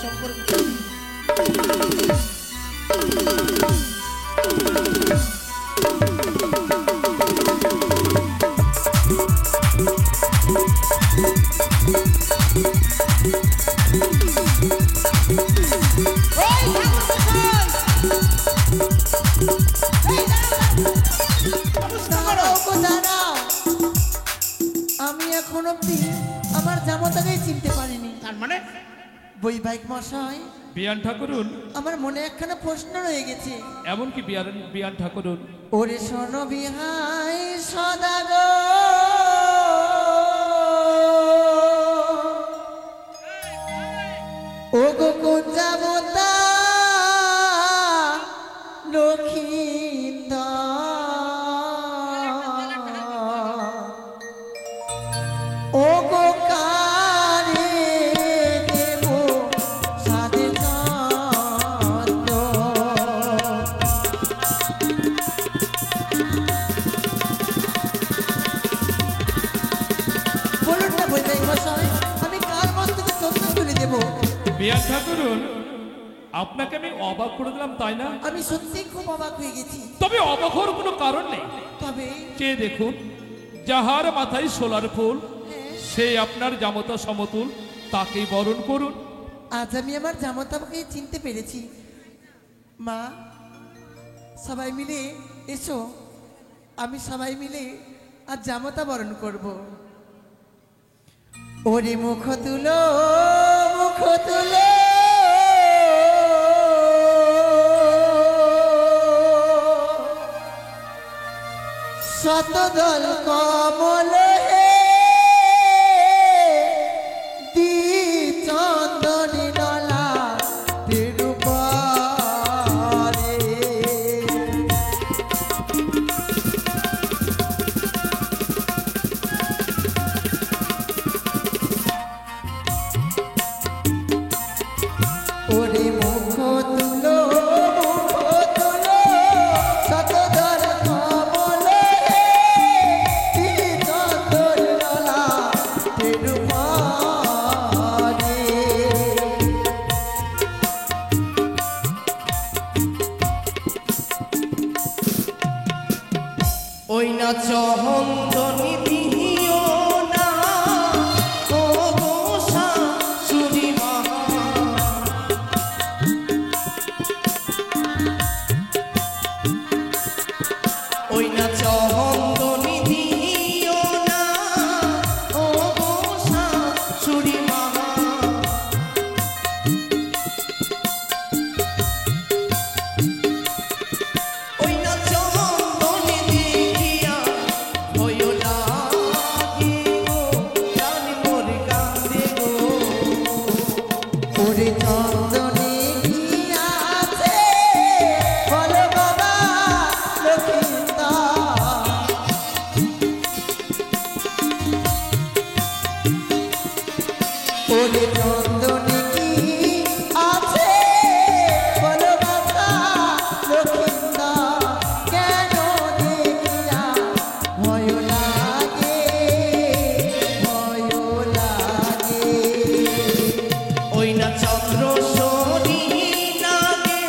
সম্পর্ক। আমি এখন অব্দি আমার জামাতাকে চিনতে পারিনি। তার মানে বৈবাহিক মশাই, বিয়ান ঠাকুরুন, আমার মনে একখানা প্রশ্ন রয়ে গেছে। এমন কি বিয়ান ঠাকুরুন? ওরে শোনো বিহাই সদাগো, ও গো কোন জামতা লক্ষিন্দা, ও গো কারে দেব সাধে চন্দ্র। বলুন না বৈবাহিক মশাই, আমি কার মস্তকে চন্দ্র তুলে দেব? বিয়ান ঠাকুরুন, আপনাকে আমি অবাক করে দিলাম তাই না? আমি সত্যি খুব অবাক হয়ে গেছি। তবে অবাক হওয়ার কোনো কারণ নেই। তবে কে দেখুন, যাহার মাথায় সোলার ফুল সে আপনার জামতা সমতুল, তাকেই বরণ করুন। আজ আমি আমার জামাতাকে চিনতে পেরেছি। মা, সবাই মিলে এসো, আমি সবাই মিলে আজ জামাতা বরণ করব। ওরে মুখ তুলো, মুখ তুলো, শতদল কমল হে দি চন্দনী নলা তিরুপারে। ওরে মুখ তুলো, মুখ তুলো, শতদল কমল হে দি চন্দনী নলা তিরুপারে। ওই না চন্দনী দিও না, ও গো শাশুড়ি মা। ওই না চন্দনী দিও না, ও গো শাশুড়ি মা। ওই না চন্দনী দেখিয়া ভয় লাগে গো, প্রাণ মোর কাঁদে গো। ওরে চন্দনে কি আছে বলো বাবা লক্ষিন্দা, ওরে চন্দনে কি আছে বলো বাবা লক্ষিন্দা, কেন দেখিয়া ভয় লাগে, ভয় লাগে। ওই না চন্দ্র শনি নাগে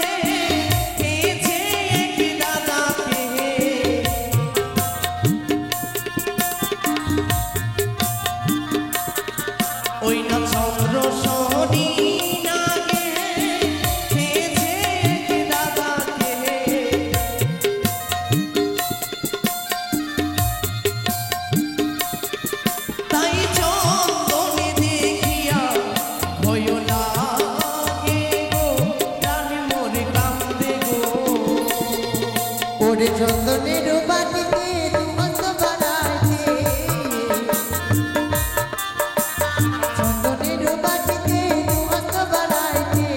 খেয়েছে এক দাদাকে। ওই না চন্দ্র শনি নাগে খেয়েছে এক দাদাকে। তাই চন্দনে দেখিয়া ভয় লাগে গো, প্রাণ মোর কাঁদে গো। ওরে চন্দনের বাটিতে দুহস্ত বানাইতে, চন্দনের বাটিতে দুহস্ত বানাইতে,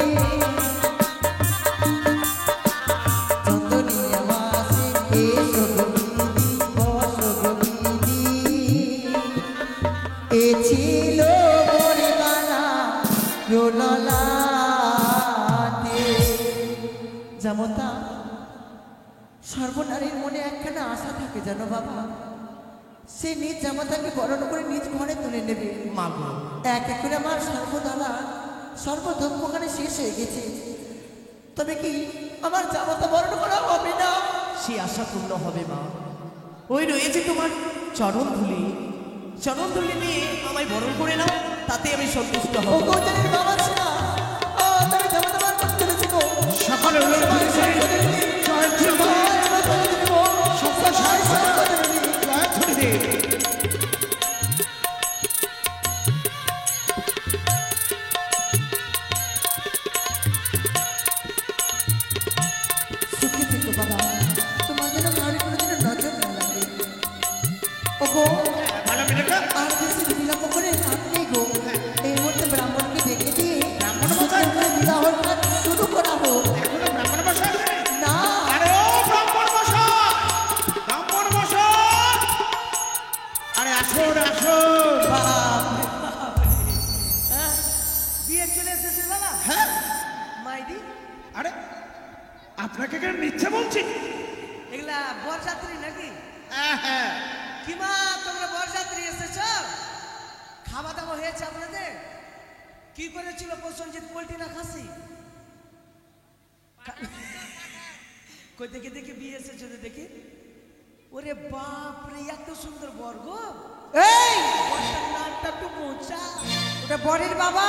চন্দনিয়া মাসে এসো গোবিন্দি, বসো গোবিন্দি, এ ছিল বরিমালা রোলালাতে। জামতা, সর্বনারীর মনে একখানা আশা থাকে জানো বাবা, সে নিজ জামাতাকে বরণ করে নিজ ঘরে তুলে নেবে। মাগো এক এক করে আমার সর্বদালা সর্বধর্মখানে শেষ হয়ে গেছে, তবে কি আমার জামাতা বরণ করা হবে না? সে আশা পূর্ণ হবে মা। ওই রয়েছে তোমার চরণ ধুলি, চরণ ধুলি নিয়ে আমায় বরণ করে নাও, তাতে আমি সন্তুষ্ট ও হব। গৌতমের বাবা ছিলা আমি জামাতা বরণ করতে পেরেছি গো। সকালে সুখে থেকো বাবা, তোমার যেন কারোর কোনোদিনও নজর না লাগে। ওগো ভালো মেয়েটা আর বেশি বিলম্ব করে লাভ নেই গো। এই মুহূর্তে ব্রাহ্মণকে ডেকে দিয়ে ব্রাহ্মণ মশাই? বিবাহর কাজ শুরু করা হোক। এখনো ব্রাহ্মণ মশাই আসেনি? না আরে ও ব্রাহ্মণ মশাই, ব্রাহ্মণ মশাই, আরে আসুন আসুন। বিয়ে চলে এসেছে বাবা। হ্যাঁ মাইদি আরে আপনাকে কেন মিথ্যে বলছি? এগুলা বরযাত্রী নাকি? হ্যাঁ হ্যাঁ কি মা তোমরা বরযাত্রী এসেছ? খাওয়া দাওয়া হয়েছে আপনাদের? কি করেছিল প্রসঞ্জিৎ, পোল্ট্রি না খাসি? কই দেখি দেখি বিয়ে এসেছে তো দেখি। ওরে বাপ রে, এত সুন্দর বর গো। এই বরটার নামটা একটু মোচা। ওটা বরের বাবা,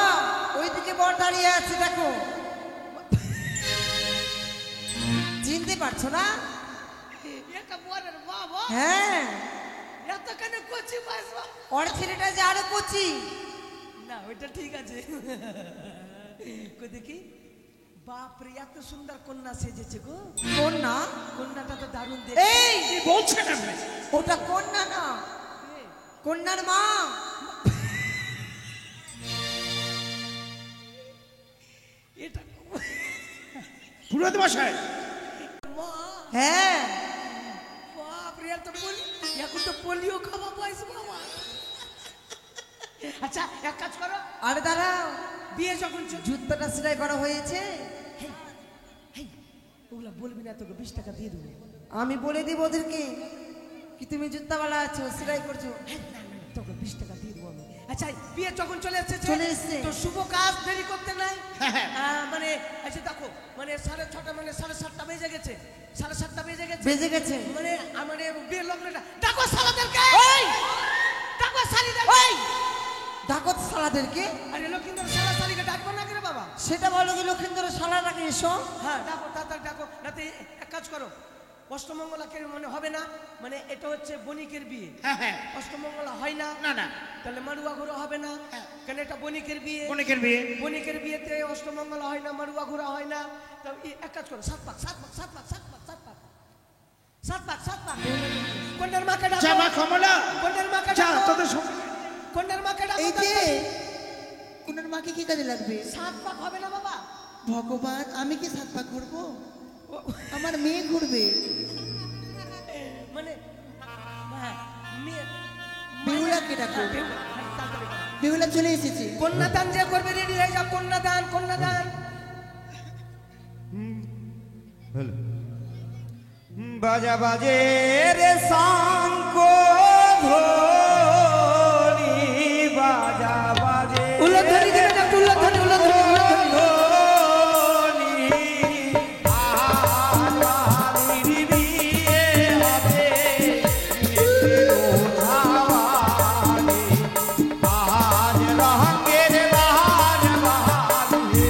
ওইদিকে বর দাঁড়িয়ে আছে দেখো। চিনতে পারছো না? এটা বরের বাবা। হ্যাঁ এত কেন কচি পাইছ? ওর ছেলেটা যে আরো কচি। না ওইটা ঠিক আছে। কই দেখি, বাপ রে এত সুন্দর কন্যা সেজেছে গো। কন্যা? কন্যাটা তো দারুণ দেখ। এই কি বলছেন আপনি? ওটা কন্যা না, কন্যার মা। এটা পুরোহিত মশাই মা, হ্যাঁ বাপ রে এত বলি, এখন তো পোলিও খাওয়া পাইছ বাবা। আচ্ছা এক কাজ করো, আরে দাঁড়াও, বিয়ে যখন জুতোটা সেলাই করা হয়েছে। ওগুলা বলবি না, তোকে 20 টাকা দিয়ে দেবো। আমি বলে দিব ওদেরকে কি তুমি জুতাওয়ালা আছো, সেলাই করছো। না না না, তোকে 20 টাকা দিয়ে দেবো আমি। আচ্ছা বিয়ে যখন চলে এসেছে, চলে এসেছে। তো শুভ কাজ দেরি করতে নাই। হ্যাঁ। মানে আচ্ছা দেখো, মানে 6:30 মানে 7:30 বেজে গেছে, 7:30 বেজে গেছে, বেজে গেছে। মানে মানে বিয়ে লগ্নটা ডাকো সালাদেরকে। ডাকো সালিদের। ডাকো শালাদেরকে। আরে লক্ষিন্দর সালা সালিকে ডাকবো না কেন বাবা? সেটা বলো কি লক্ষিন্দর শালাটাকে এসো। হ্যাঁ ডাকো, তাড়াতাড়ি ডাকো। রাতে এক কাজ করো, অষ্টমঙ্গলাকে মনে হবে না, মানে এটা হচ্ছে বণিকের বিয়ে। হ্যাঁ হ্যাঁ অষ্টমঙ্গলা হয় না, না না তাহলে মারুয়া ঘোরা হবে না, কেন এটা বণিকের বিয়ে। অনেকের বিয়ে বণিকের বিয়েতে অষ্টমঙ্গলা হয় না, মারুয়া ঘোরা হয় না। তো এক কাজ করো, 7 পাক 7 পাক 7 পাক 7 পাক 7 পাক 7 পাক 7 পাক। কন্যার মাকে ডাকো, জামা কমলা কন্যার মাকে যা ডাকো, তোদের সঙ্গে কন্যার মাকে ডাকো। এই যে কোনার মাকে কি কাজে লাগবে? 7 পাক হবে না বাবা? ভগবান, আমি কি 7 পা ঘুরবো? আমার মেয়ে ঘুরবে। মানে হ্যাঁ, মেয়ে বেহুলাকে ডাকো। তাড়াতাড়ি। বেহুলা চলে এসেছে। কন্যাদান যে করবে রেডি হয়ে যাও। কন্যাদান, কন্যাদান। বাজা বাজে রে শঙ্খ ধ্বনি, বাজা বাজে উল্লধ্বনি দেবে না, উল্লধ্বনি উল্লধ্বনি উল্লধ্বনি। ধ্বনি, আজ বাড়ির বিয়ে হবে, বিয়েতে ওঠাবাড়ি, আজ রঙের বাহার বাহারে।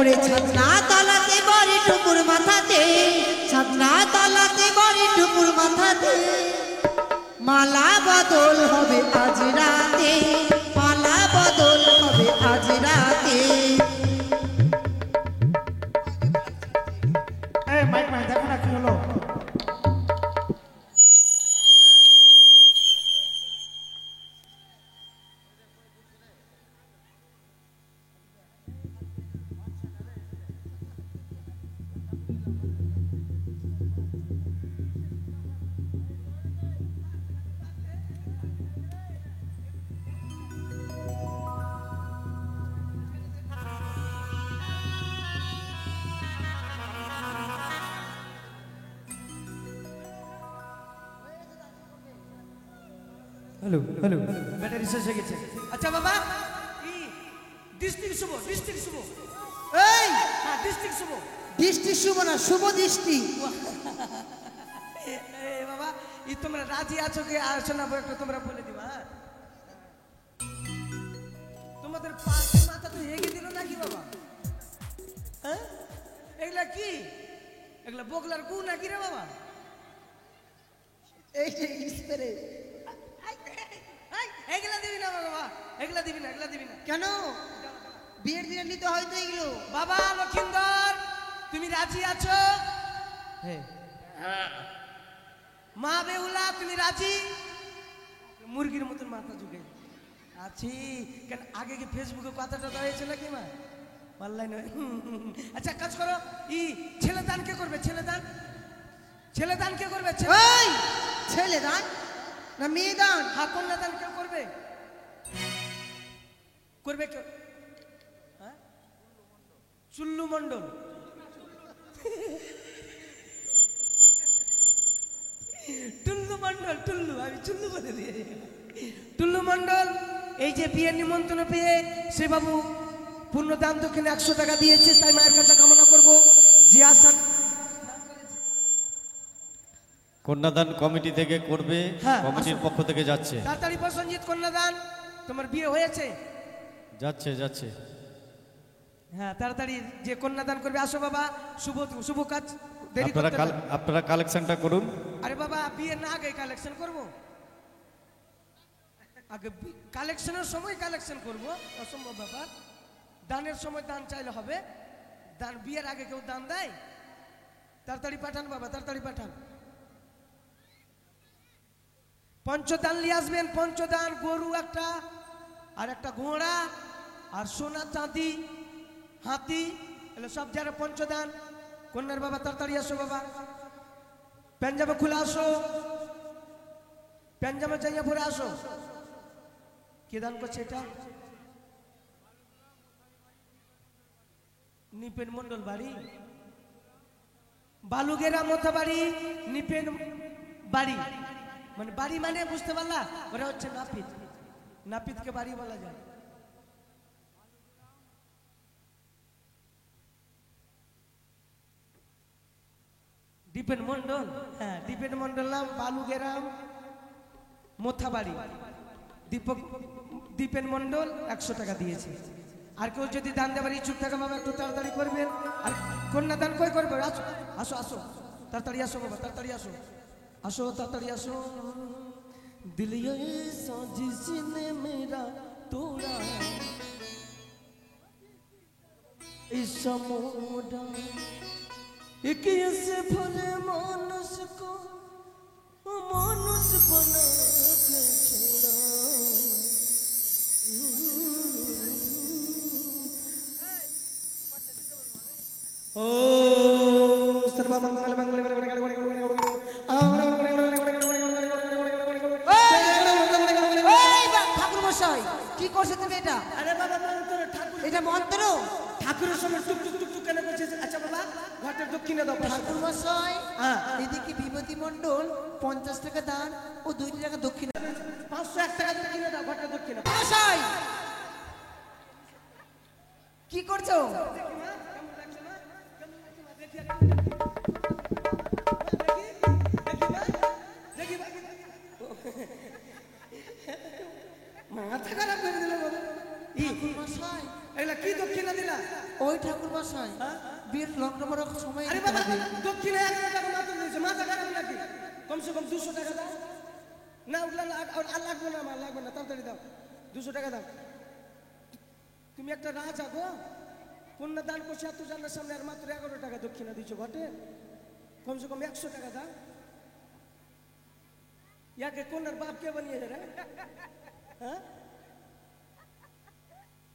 ওরে ছাদনা তলাতে বড়ি টুকুর মাথাতে, ছাদনা তলাতে বড়ি টুকুর মাথাতে, মালা বদল হবে আজ রাতে, মালা বদল হবে আজ রাতে। এই মাইক মাইক দেখো না কি হলো। হ্যালো হ্যালো ব্যাটারি শেষ হয়ে গেছে। আচ্ছা বাবা, কি ডিস্ট্রিক্ট শুভ, ডিস্ট্রিক্ট শুভ, এই হ্যাঁ ডিস্ট্রিক্ট শুভ। দৃষ্টি শুভ না, শুভ দৃষ্টি। এ বাবা, ই তোমরা রাজি আছো কি আছো না একটু তোমরা বলে দিবা। হ্যাঁ তোমাদের পাঁচটি মাথা তো হেগে দিল নাকি বাবা? হ্যাঁ এগুলা কি? এগুলা বগলার গু নাকি রে বাবা? এই যে স্প্রে। এগুলা দিবি না বাবা, এগুলা দিবি না, এগুলা দিবি না। কেন? বিয়ের দিনে নিতে হয়তো এগুলো। বাবা লক্ষিন্দর, তুমি রাজি আছো? মা বেহুলা তুমি রাজি? মুরগির মতন মাথা ঝুঁকে আছি কেন? আগে কি ফেসবুকে কথাটা হয়েছে নাকি মা? পাল্লাই নয়। আচ্ছা কাজ করো, ই ছেলে দান কে করবে? ছেলে দান, ছেলে দান কে করবে? এই ছেলে দান না মেয়ে দান? হ্যাঁ কন্যা দান কেউ করবে? করবে কেউ? হ্যাঁ চুল্লু মন্ডল। টুল্লু মন্ডল, টুল্লু, আমি চুল্লু বলে দিয়ে। টুল্লু মন্ডল এই যে বিয়ের নিমন্ত্রণ পেয়ে সে বাবু পূর্ণ দান দক্ষিণে 100 টাকা দিয়েছে, তাই মায়ের কাছে কামনা করবো যে আসান কন্যাদান কমিটি থেকে করবে, হ্যাঁ, কমিটির পক্ষ থেকে যাচ্ছে তাড়াতাড়ি প্রসঞ্জিত কন্যাদান। তোমার বিয়ে হয়েছে? যাচ্ছে যাচ্ছে। হ্যাঁ তাড়াতাড়ি যে কন্যাদান করবে আসো বাবা, শুভ শুভ কাজ দেরি আপনারা করতে হবে। আপনারা কালেকশনটা করুন। আরে বাবা বিয়ে না আগে কালেকশন করব? আগে কালেকশনের সময় কালেকশন করব? অসম্ভব ব্যাপার। দানের সময় দান চাইলে হবে, দান বিয়ের আগে কেউ দান দেয়? তাড়াতাড়ি পাঠান বাবা, তাড়াতাড়ি পাঠান। পঞ্চদান নিয়ে আসবেন, পঞ্চদান গরু একটা, আর একটা ঘোড়া, আর সোনা চাঁদি হাতি, এগুলো সব যারা পঞ্চদান। কন্যার বাবা তাড়াতাড়ি আসো বাবা, প্যাঞ্জামা খুলে আসো, প্যাঞ্জামা চাইয়া পরে আসো। কে দান করছে এটা? নিপেন মন্ডল বাড়ি, বালুগেরা মতো বাড়ি, নিপেন বাড়ি, মানে বাড়ি মানে বুঝতে পারলা? ওরা হচ্ছে নাপিত, নাপিতকে বাড়ি বলা যায়। দীপেন মন্ডল, হ্যাঁ দীপেন মন্ডল নাম, বালুগেরাম মোথাবাড়ি, দীপক দীপেন মন্ডল 100 টাকা দিয়েছে। আর কেউ যদি দান দেবার ইচ্ছুক থাকে বাবা একটু তাড়াতাড়ি করবেন। আর কন্যা দান কই করবে? আসো আসো আসো, তাড়াতাড়ি আসো বাবা, তাড়াতাড়ি আসো, আসো তাড়াতাড়ি আসো। দিলিয়ে সাজিসনে মেরা তোরা ইসা মোরা एक ऐसे भले मानुष को मानुष बना के छोड़ा। ओ सर्वमंगल मंगल ঠাকুর মশাই কি করছে তুমি এটা? আরে বাবা মন্ত্র ঠাকুর, এটা মন্ত্র? ঠাকুরের সময় টুক টুক টুক টুক কেন করছিস? আচ্ছা বাবা ঘাটের দক্ষিণে দাও। ঠাকুর মশাই হ্যাঁ এদিকে বিভূতি মন্ডল 50 টাকা দান ও 2 টাকা দক্ষিণে। 501 টাকা দক্ষিণে দাও, ঘাটের দক্ষিণে। মশাই কি করছো? মাথা খারাপ করে দিল বাবা। ঠাকুর মশাই এগুলা কি দক্ষিণা দিলা? ওই ঠাকুর মশাই বিয়ের লগ্ন বড় সময় আরে দিতে বাবা হবে। দক্ষিণে 1 টাকা মাত্র দিয়েছে, মাথা খারাপ নাকি? কমসে কম 200 টাকা দাও না। উঠলা আর লাগবে না, আমার লাগবে না, তাড়াতাড়ি দাও, 200 টাকা দাও। তুমি একটা রাজা গো, কন্যা দান করছে এত জানার সামনে, আর মাত্র 11 টাকা দক্ষিণা দিচ্ছ ঘটে। কমসে কম 100 টাকা দাও। ইয়াকে কন্যার বাপ কে বানিয়ে যাবে? হ্যাঁ,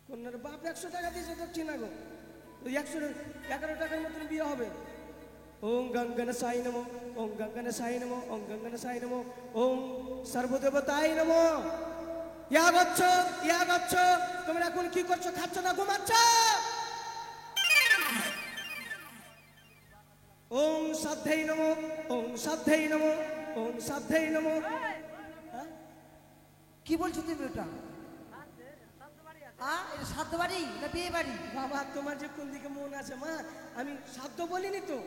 কন্যার বাপ 100 টাকা দিয়েছে দক্ষিণা গো। 111 টাকার মতন বিয়ে হবে। ওম গঙ্গন সাই নমো, ওম গঙ্গন সাই নমো, ওম গঙ্গন সাই নমো, ওম সর্বদেবতাই নমো। ইয়া গচ্ছ, তোমরা এখন কি করছো? খাচ্ছ না ঘুমাচ্ছ? ওম সাধ্যই নমো, ওম সাধ্যই নমো, ওম সাধ্যই নমো। কি বলছো তুমি ওটা? এটা সাধ্য বাড়ি না বিয়ে বাড়ি? বাবা তোমার যে কোন দিকে মন আছে মা, আমি সাধ্য বলিনি তো।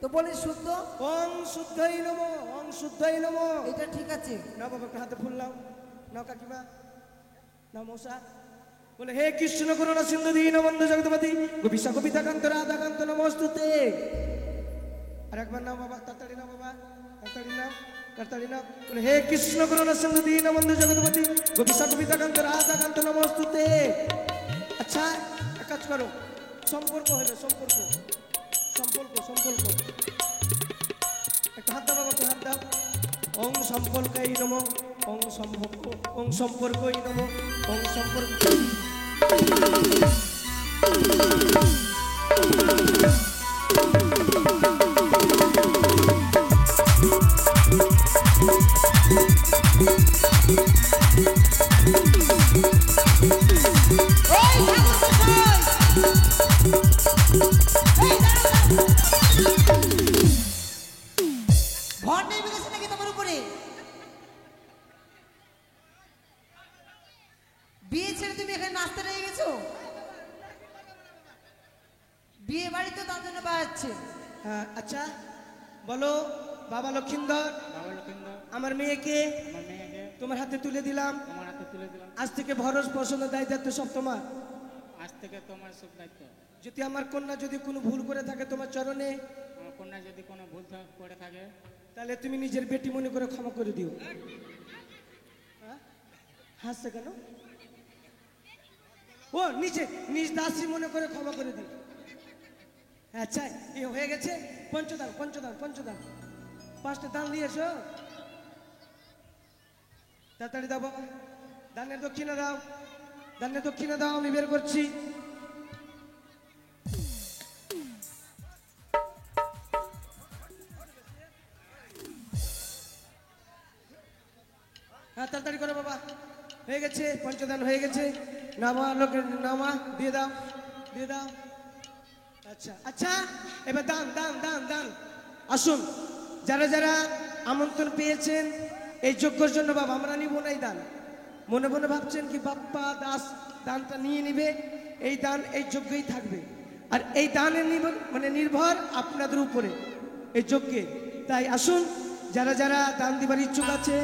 তো বলে শুদ্ধ। ওম শুদ্ধই নমো, ওম শুদ্ধই নমো। এটা ঠিক আছে। না বাবা একটু হাতে ফুল নাও, নাও কাকিমা, নাও মশা। বলে হে কৃষ্ণ করুণা সিন্ধু দীনবন্ধু জগৎপতি গোপিকা কবিতা কান্ত রাধা কান্ত নমস্তুতে। আর একবার নাও বাবা, তাড়াতাড়ি নাও বাবা, তাড়াতাড়ি নাও, তাড়াতাড়ি নাও। বলে হে কৃষ্ণ করুণা সিন্ধু দীনবন্ধু জগৎপতি গোপিকা কবিতা কান্ত রাধা কান্ত নমস্তুতে। আচ্ছা এক কাজ করো, সম্পর্ক হলো সম্পর্ক, সম্পর্ক সম্পর্ক। একটা হাত দাও বাবা, একটা হাত দাও। ওং সম্পর্কই নমো, ওং সম্পর্ক, ওং সম্পর্কই নমো, ওং সম্পর্ক। ঘর নেমে গেছে নাকি তোমার উপরে? বিয়ে ছেড়ে তুমি এখানে নাচতে রয়ে গেছো? বিয়ে বাড়ি তো তার জন্য বাড়াচ্ছে। আচ্ছা বলো বাবা লক্ষিন্দর, আমার মেয়েকে তোমার হাতে তুলে দিলাম। আজ থেকে ভরস পোষণ দায়িত্ব সব তোমার। আজ থেকে তোমার সব দায়িত্ব। যদি আমার কন্যা যদি কোনো ভুল করে থাকে তোমার চরণে, আমার কন্যা যদি কোনো ভুল করে থাকে, তাহলে তুমি নিজের বেটি মনে করে ক্ষমা করে দিও। হাসছে কেন? ও নিচে নিজ দাসী মনে করে ক্ষমা করে দিও। আচ্ছা এ হয়ে গেছে। পঞ্চদান পঞ্চদান পঞ্চদান, 5টা দান দিয়েছো, তাড়াতাড়ি দাও বাবা। দানের দক্ষিণা দাও, দানের দক্ষিণা দাও, আমি বের করছি। হ্যাঁ তাড়াতাড়ি করো বাবা, হয়ে গেছে, পঞ্চদান হয়ে গেছে। নামা লোকের নামা দিয়ে দাও, দিয়ে দাও। আচ্ছা আচ্ছা এবার দান দান দান দান। আসুন যারা যারা আমন্ত্রণ পেয়েছেন এই যজ্ঞের জন্য বাবা, আমরা নিব না এই দান। মনে মনে ভাবছেন কি বাপ্পা দাস দানটা নিয়ে নিবে, এই দান এই যজ্ঞেই থাকবে। আর এই দানের মানে নির্ভর আপনাদের উপরে এই যজ্ঞে। তাই আসুন যারা যারা দান দিবার ইচ্ছুক আছে,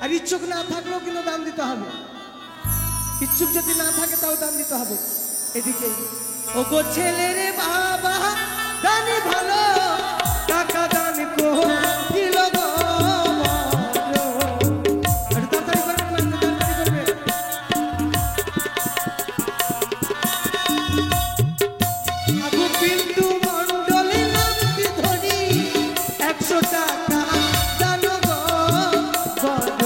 আর ইচ্ছুক না থাকলেও কিন্তু দান দিতে হবে। ইচ্ছুক যদি না থাকে তাও দান দিতে হবে। এদিকে ও গো ছেলের বাবা দানি ভালো, টাকা দান কো দিল গো বড়। আর তাড়াতাড়ি করবেন, তাড়াতাড়ি করবেন। আবু পিন্টু মণ্ডলের নাম কি ধরি, 100 টাকা দান গো বড়।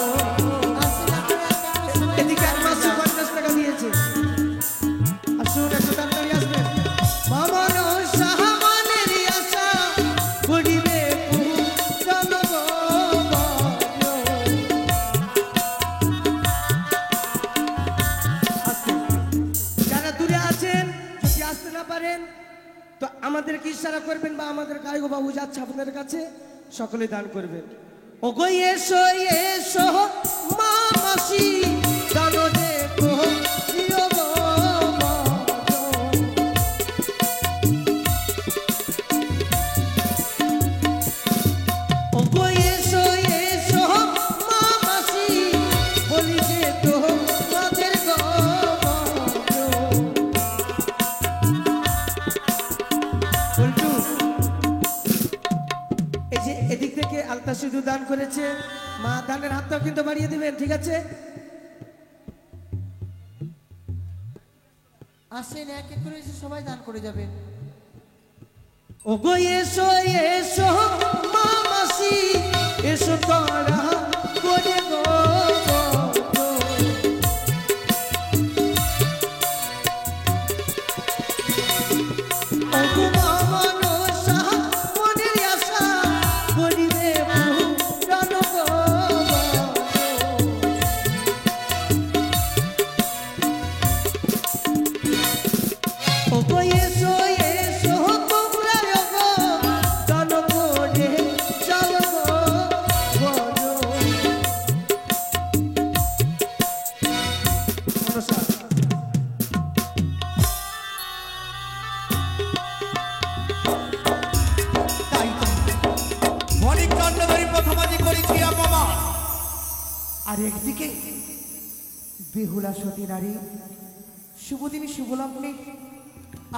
এদিকে আর মাসে 50 টাকা দিয়েছে। আসুন একটু তাড়াতাড়ি আসবেন। মামন সাহামানের আশা করিবে পূরণ গো বড়। আসুন। যারা দূরে আছেন যদি আসতে না পারেন তো আমাদেরকে ইশারা করবেন, বা আমাদের গায়ক বাবু যাচ্ছে আপনাদের কাছে, সকলে দান করবেন। ওগো এসো এসো মা মাসি দান দেখো প্রিয় গো বড়। ওগো এসো এসো মা মাসি বলি যে তো মাদের গো বড়। দান করেছে। মা দানের হাতটাও কিন্তু বাড়িয়ে দিবেন, ঠিক আছে? আসেন, এক এক করে এসে সবাই দান করে যাবেন। ওগো এসো এসো মা মাসি, এসো তোরা করে গো ওগো মা মনসা, মনের আশা করিবে পূরণ গো। ওগো এসো এসো তোমরা ওগো দান করে যাও গো বলো। মনসা তাই তো অনেক দণ্ড ধরে প্রথমাজি করেছি অপমান, আর একদিকে বেহুলা সতী নারী শুভদিনী শুভলগ্নে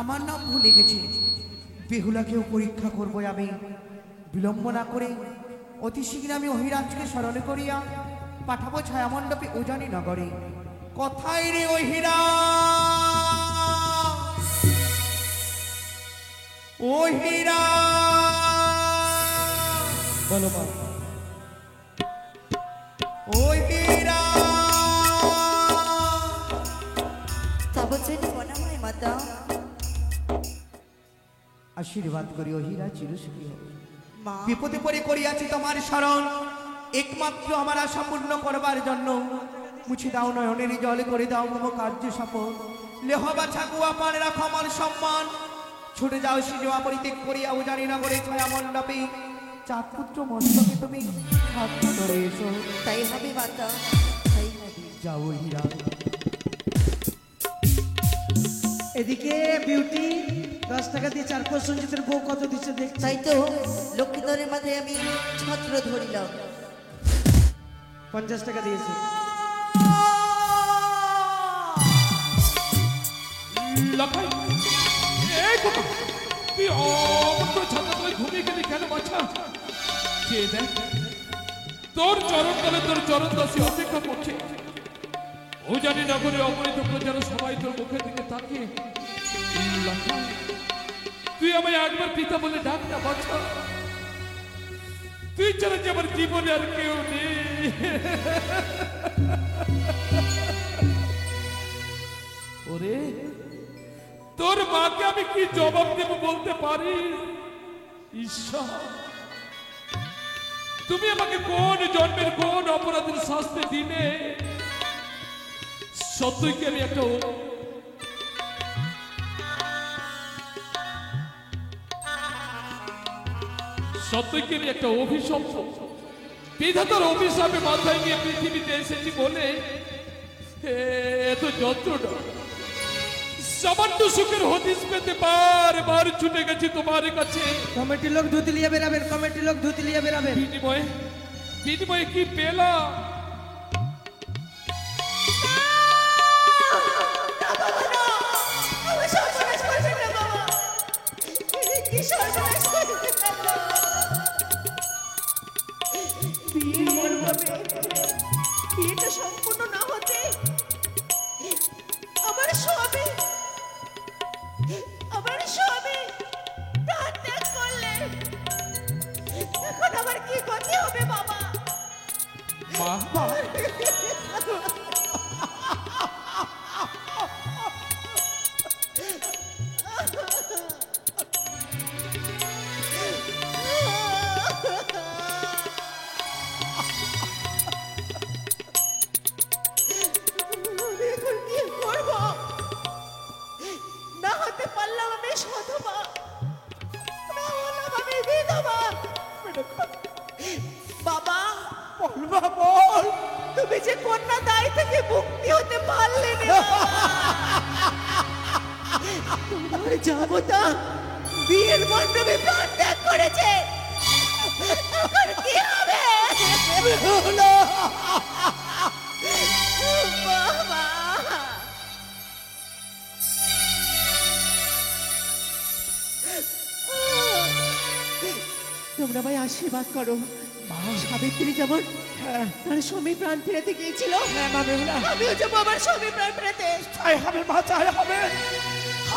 আমার নাম ভুলে গেছে। বেহুলাকেও পরীক্ষা করবো আমি, বিলম্ব না করে অতি শীঘ্র আমি অহিরাজকে স্মরণ করিয়া পাঠাবো ছায়ামণ্ডপে উজানি নগরে। কোথায় রে অহিরা, অহিরা বলো মা। অহিরা তব চেয়ে বনামায় মাতা, আশীর্বাদ করি অহিরা চিরসুখী হোক। মা বিপদে পড়ে করিয়াছি তোমার স্মরণ, একমাত্র আমার আশা পূর্ণ করবার জন্য। মুছে দাও নয়নের জলে, করে দাও মম কার্য সফল। লেহ বাছা গুয়া পান রাখো আমার সম্মান, ছুটে যাও সিনেমা পরিত্যাগ করিয়া উজানি নগরে ছায়া মণ্ডপে। চাঁদ পুত্র মস্তকে তুমি হাত ধরে এসো। তাই হবে মাতা, তাই হবে। যাও অহিরা। এদিকে বিউটি 10 টাকা দিয়ে 4 প্রসঞ্জিতের বউ কত দিচ্ছে দেখছি। তাই তো লক্ষ্মীধরের মাঝে আমি ছত্র ধরিলাম। 50 টাকা দিয়েছে। লাফাই এই কথা তুই অমন করে ছাতা তলায় ঘুমিয়ে গেলি কেন বাছা? কে দেখ তোর চরণ তলে তোর চরণ দাসী অপেক্ষা করছে। ও জানি নগরে অপরিত প্রজারা সবাই তোর মুখের দিকে তাকিয়ে। লাফাই, তুই আমায় একবার পিতা বলে ডাক না বাছা। তুই ছাড়া যে আমার জীবনে আর কেউ নেই। ওরে তোর মাকে আমি কি জবাব দেব বলতে পারি? ঈশ্বর, তুমি আমাকে কোন জন্মের কোন অপরাধের শাস্তি দিলে? সত্যই কি আমি একটা সত্যই কি আমি একটা অভিশপ্ত বিধাতার অভিশাপে মাথায় নিয়ে পৃথিবীতে এসেছি বলে এত যন্ত্রণা? সামান্য সুখের হদিস পেতে বারবার ছুটে গেছি তোমার কাছে। কমিটি লোক ধুতি লিয়ে বেরাবেন, কমিটি লোক ধুতি লিয়ে বেরাবেন। বিনিময়ে বিনিময়ে কি পেলাম? বিয়েটা সম্পূর্ণ না হতে আমার স্বামী প্রাণ ত্যাগ করলে, এখন আমার কি গতি হবে বাবা? মা এখন কি করব? না হতে পারলাম আমি সধবা, না হলাম আমি বিধবা। বাবা বল, তুমি যে কন্যা দায় থেকে মুক্তি হতে পারলে না। তোমার জামতা বিয়ের মণ্ডপে প্রাণ ত্যাগ করেছে, এখন কি হবে? বাবা তোমরা ভাই আশীর্বাদ করো, সাবিত্রী যেমন তার স্বামী প্রাণ ফেরাতে গিয়েছিল, আমিও যাবো আমার স্বামী প্রাণ ফেরাতে। চাই হবে মা, চাই হবে।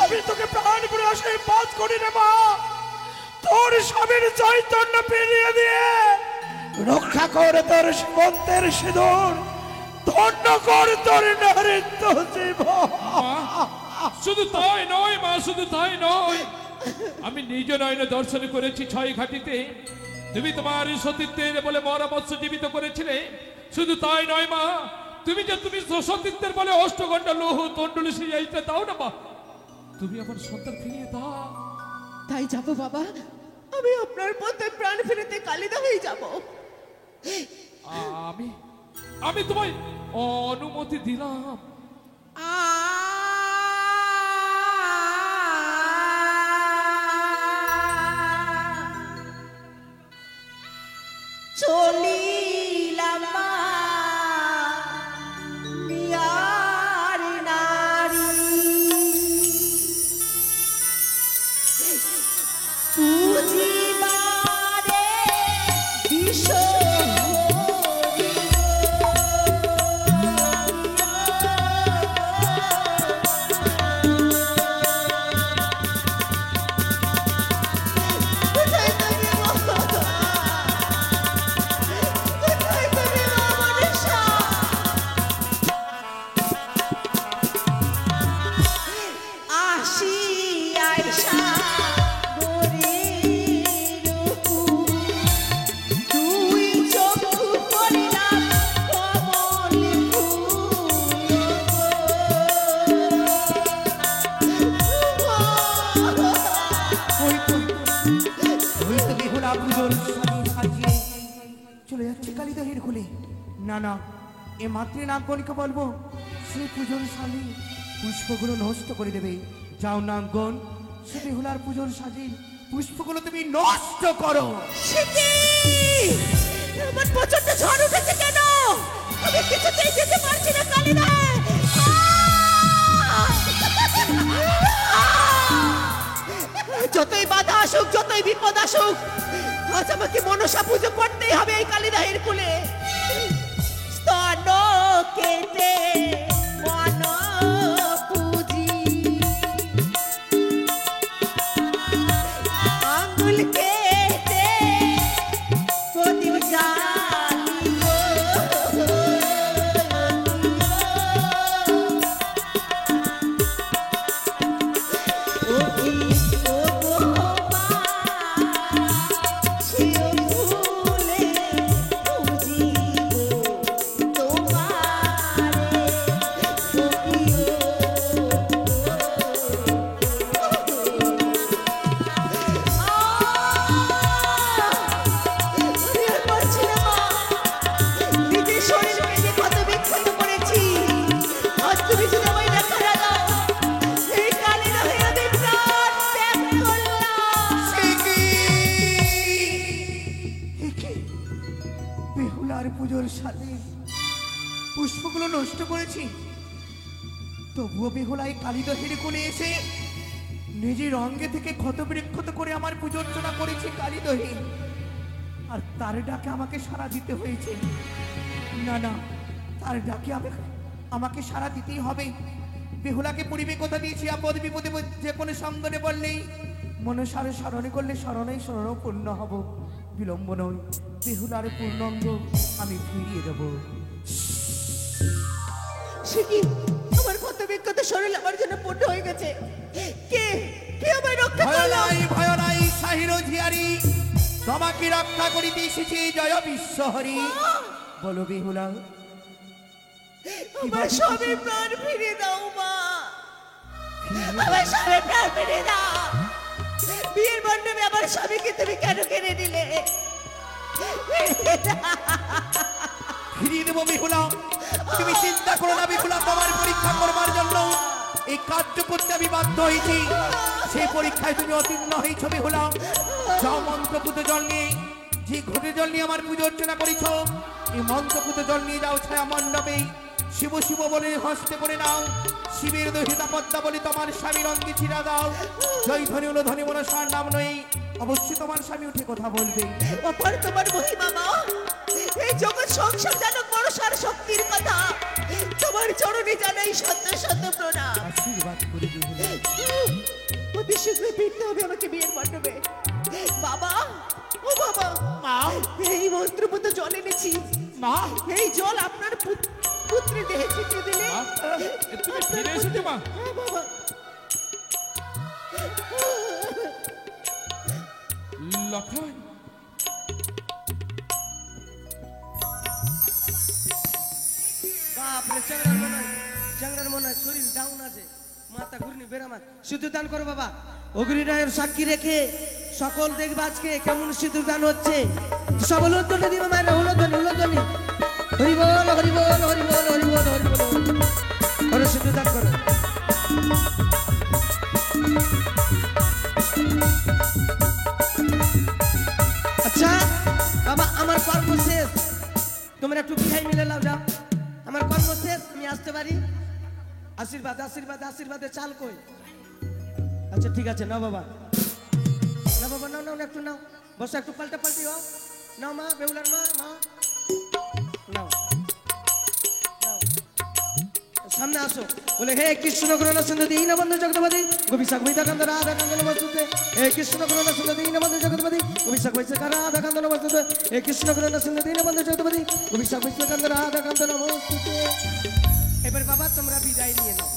আমি তোকে প্রাণ করে আশীর্বাদ করি রে মা, তোর স্বামীর চৈতন্য ফিরিয়ে দিয়ে রক্ষা করে তোর সীমন্তের সিঁদুর, ধন্য কর তোর নারীত্ব জীবন। শুধু তাই নয় মা, শুধু তাই নয়, আমি নিজ নয়নে দর্শন করেছি ছয় ঘাটিতে তুমি তোমার সতীত্বের বলে মরা মৎস্য জীবিত করেছিলে। শুধু তাই নয় মা, তুমি সতীত্বের বলে অষ্টঘণ্টা লৌহ তন্ডুলি সিজাইতে দাও না মা, তুমি আমার সন্তান ফিরিয়ে দাও। তাই যাবো বাবা, আমি আপনার পথে প্রাণ ফেরাতে কালিদা হয়ে যাবো। আমি তোমায় অনুমতি দিলাম। চলিলাম মিয়ার নারী, পুজিবারে বিশ্ব চলে যাচ্ছে কালিদাহের কোলে। না না, এ মাতৃ নাম কণিকা বলবো, সে পুজোর শালী পুষ্পগুলো নষ্ট করে দেবে। যাও নামগণ, সে বেহুলার পুজোর সাজির পুষ্পগুলো তুমি নষ্ট করো। আমার প্রচন্ড ঝড় উঠেছে কেন? আমি কিছুতেই যেতে পারছি না কালিদা। যতই বাধা আসুক, যতই বিপদ আসুক, আজ আমাকে মনসা পুজো করতেই হবে এই কালিদাহের কুলে। স্তন কেটে মন পুজি, আঙ্গুল কেটে প্রদীপ জ্বালিও। পুজোর সাথে পুষ্পগুলো নষ্ট করেছি, তবুও বেহুলাই কালিদাহের কোলে এসে নিজের অঙ্গে থেকে ক্ষত বিক্ষত করে আমার পুজো অর্চনা করেছে কালিদহে, আর তার ডাকে আমাকে সাড়া দিতে হয়েছে। না না, তার ডাকে আমাকে সাড়া দিতেই হবে। বেহুলাকে পরিবে কথা দিয়েছি, আপদ বিপদে যে কোনো সঙ্গনে বললেই মনসারে স্মরণে করলে স্মরণেই স্মরণ পূর্ণ হব। বিলম্ব নয়, বেহুলার পূর্ণাঙ্গ আমি ফিরিয়ে দেব। সে কি আমার কত বিক্ষত শরীর আমার জন্য পূর্ণ হয়ে গেছে? কে কে আমায় রক্ষা করলো? ভয় নাই সাহির ঝিয়ারি, তোমাকে রক্ষা করিতে এসেছি জয় বিশ্বহরি। বলো বেহুলা, আমার স্বামীর প্রাণ ফিরিয়ে দাও মা, আমার স্বামীর প্রাণ ফিরিয়ে দাও। বিয়ের মণ্ডপে আমার স্বামীকে তুমি কেন কেড়ে নিলে? ফিরিয়ে দেবো বেহুলা, তুমি চিন্তা করো না বেহুলা। তোমার পরীক্ষা করবার জন্য এই কার্য করতে আমি বাধ্য হয়েছি। সেই পরীক্ষায় তুমি অতীর্ণ হয়েছ বেহুলা। যাও মন্ত্রপুত জল নিয়ে, যে ঘটে জল নিয়ে আমার পুজো অর্চনা করেছ, এই মন্ত্রপুত জল নিয়ে যাও ছায়া মণ্ডপে। শিব শিব বলে হস্তে করে নাও, শিবের দহিতা পদ্মা বলে তোমার স্বামীর অঙ্গে ছিড়া দাও। জয় ধনী হলো ধনী মনসার নাম নই, অবশ্যই তোমার স্বামী উঠে কথা বলবে। অপর তোমার মহিমা মা, এই জগৎ সংসার জানো বড়সার শক্তির কথা, তোমার চরণে জানাই শত শত প্রণাম। আশীর্বাদ করে বেহুলা। অতি শীঘ্রই ফিরতে হবে আমাকে বিয়ের মণ্ডপে। বাবা, ও বাবা, মা এই মন্ত্রপুত জল এনেছি। মা এই জল আপনার পুত্রের দেহে ছিটিয়ে দিলে মা, তুমি ফিরে এসেছো মা? হ্যাঁ বাবা। লখাই, বাপরে চ্যাংড়ার মনে হয় শরীর ডাউন আছে, মাথা ঘুরনি বেরামাত। সিঁদুর দান করো বাবা, অগ্নিনায়ের সাক্ষী রেখে সকল দেখবে আজকে কেমন সিঁদুর দান হচ্ছে। সব উলধ্বনি দিবে মায়েরা, উলধ্বনি উলধ্বনি। হরি বল হরি বল হরি বল হরি বল হরি বল। করো সিঁদুর দান করো। আচ্ছা বাবা, আমার কর্ম শেষ, তোমরা একটু বিহাই মিলে লাও যাও। আমার কর্ম শেষ, আমি আসতে পারি। আশীর্বাদ আশীর্বাদ আশীর্বাদের চাল কই? আচ্ছা ঠিক আছে, নাও বাবা, না বাবা, নাও নাও একটু নাও, বসো একটু পাল্টা পাল্টি হও। নাও মা, বেহুলার মা, মা নাও নাও, সামনে আসো। বলে হে কৃষ্ণ করুণা সিন্ধু দীনবন্ধু জগৎপতি গোবিশাখ বৈদাকান্ত রাধা কান্ত নমস্তুতে। হে কৃষ্ণ করুণা সিন্ধু দীনবন্ধু জগৎপতি গোবিশাখ বৈশাখ রাধা কান্ত নমস্তুতে। হে কৃষ্ণ করুণা সিন্ধু দীনবন্ধু জগৎপতি গোবিশাখ বৈশাখ রাধা কান্ত নমস্তুতে। এবার বাবা তোমরা বিদায় নিয়ে নাও।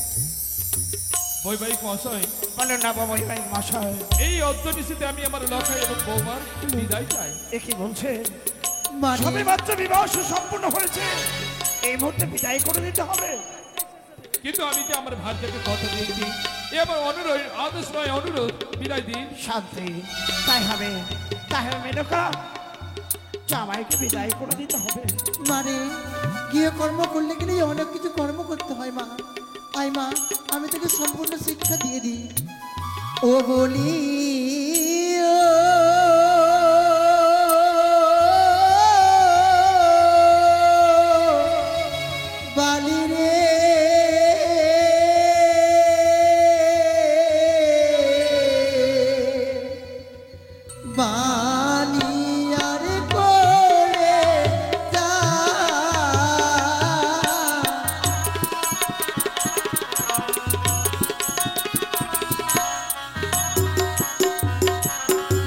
বৈবাহিক মহাশয়, বলেন না বাবা ভাই মশাই, এই অর্ধনিশীতে আমি আমার লখাই এবং বৌমার বিদায় চাই। এ কি বলছে? মানে সবে মাত্র বিবাহ সম্পূর্ণ হয়েছে, এই মুহূর্তে বিদায় করে দিতে হবে? কিন্তু আমি যে আমার ভাগ্যকে কথা দিয়েছি, এ আমার অনুরোধ, আদেশ নয়, অনুরোধ, বিদায় দিন। শান্তি, তাই হবে, তাই হবে মেনকা, জামাইকে বিদায় করে দিতে হবে। মানে গিয়ে কর্ম করলে গেলে অনেক কিছু কর্ম করতে হয় মা। আই মা, আমি তোকে সম্পূর্ণ শিক্ষা দিয়ে দিই। ও বলি বালি রে, বালি আর করে যা,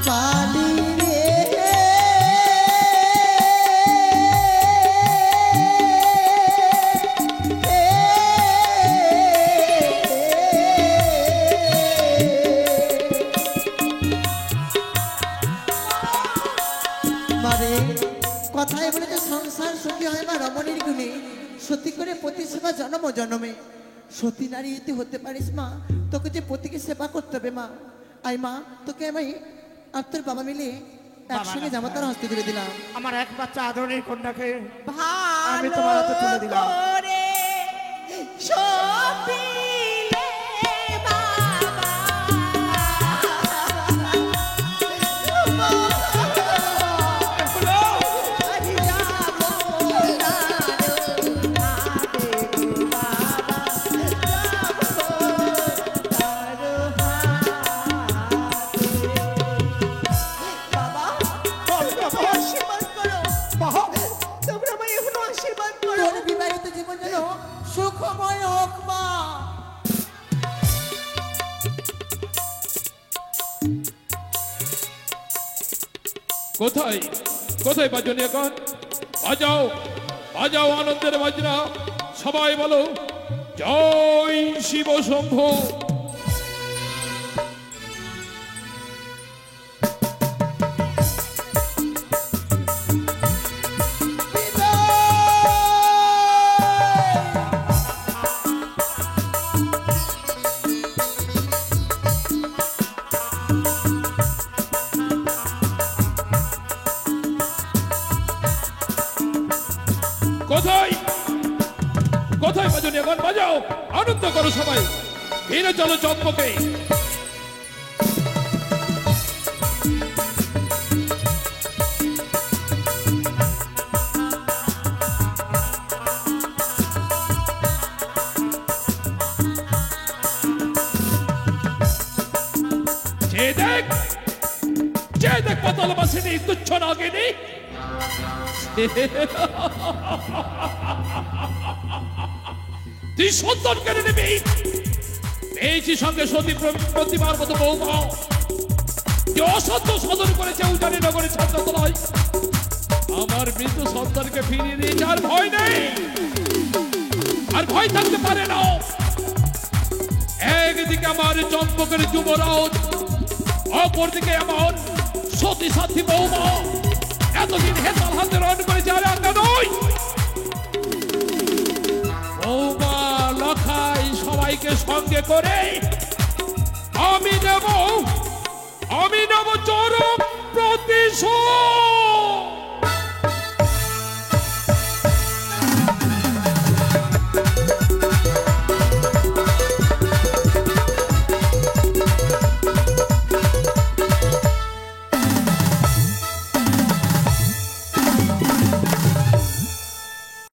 বালি রে, মারে কথায় বলে যে সংসার সুখী হয় না রমণীর গুণে, সতী করে পতি সেবা জনম জনমে। সতী নারী যদি হতে পারিস মা, তোকে যে পতিকে সেবা করতে হবে মা। আই মা, তোকে আমি আর তোর বাবা মিলে একসঙ্গে জামাতার হস্তে তুলে দিলাম। আমার এক বাচ্চা আদরণীর কন্যাকে আমি তোমার হাতে তুলে দিলাম। তোর বিবাহিত জীবন যেন সুখময় হোক মা। কোথায় কোথায় বাজনি এখন? বাজাও বাজাও আনন্দের বাজনা, সবাই বলো জয় শিব শম্ভু। কোথায় কোথায় বাজনি এখন? বাজাও, আনন্দ করো সবাই, ফিরে চলো চম্পকে। যে দেখ ভালোবাসেনি তুচ্ছ নাগিনী। তুই সন্তান কেড়ে নিবি, পেয়েছি সঙ্গে সতী প্রতিমার মতো বৌমা, যে অসত্য সাধন করেছে উজানি নগরের ছাত্রতলায়। আমার মৃত সন্তানকে ফিরিয়ে নিয়ে যাওয়ার ভয় নেই, আর ভয় থাকতে পারে না। একদিকে আমার জন্মকের যুবরাজ, অপরদিকে আমার সতী সাথী বৌমা, এতদিন হেতাল হাতে রন করেছে আর আজ্ঞা নয়। বৌমা লখাই সবাইকে সঙ্গে করে আমি নেব চরম প্রতিশোধ।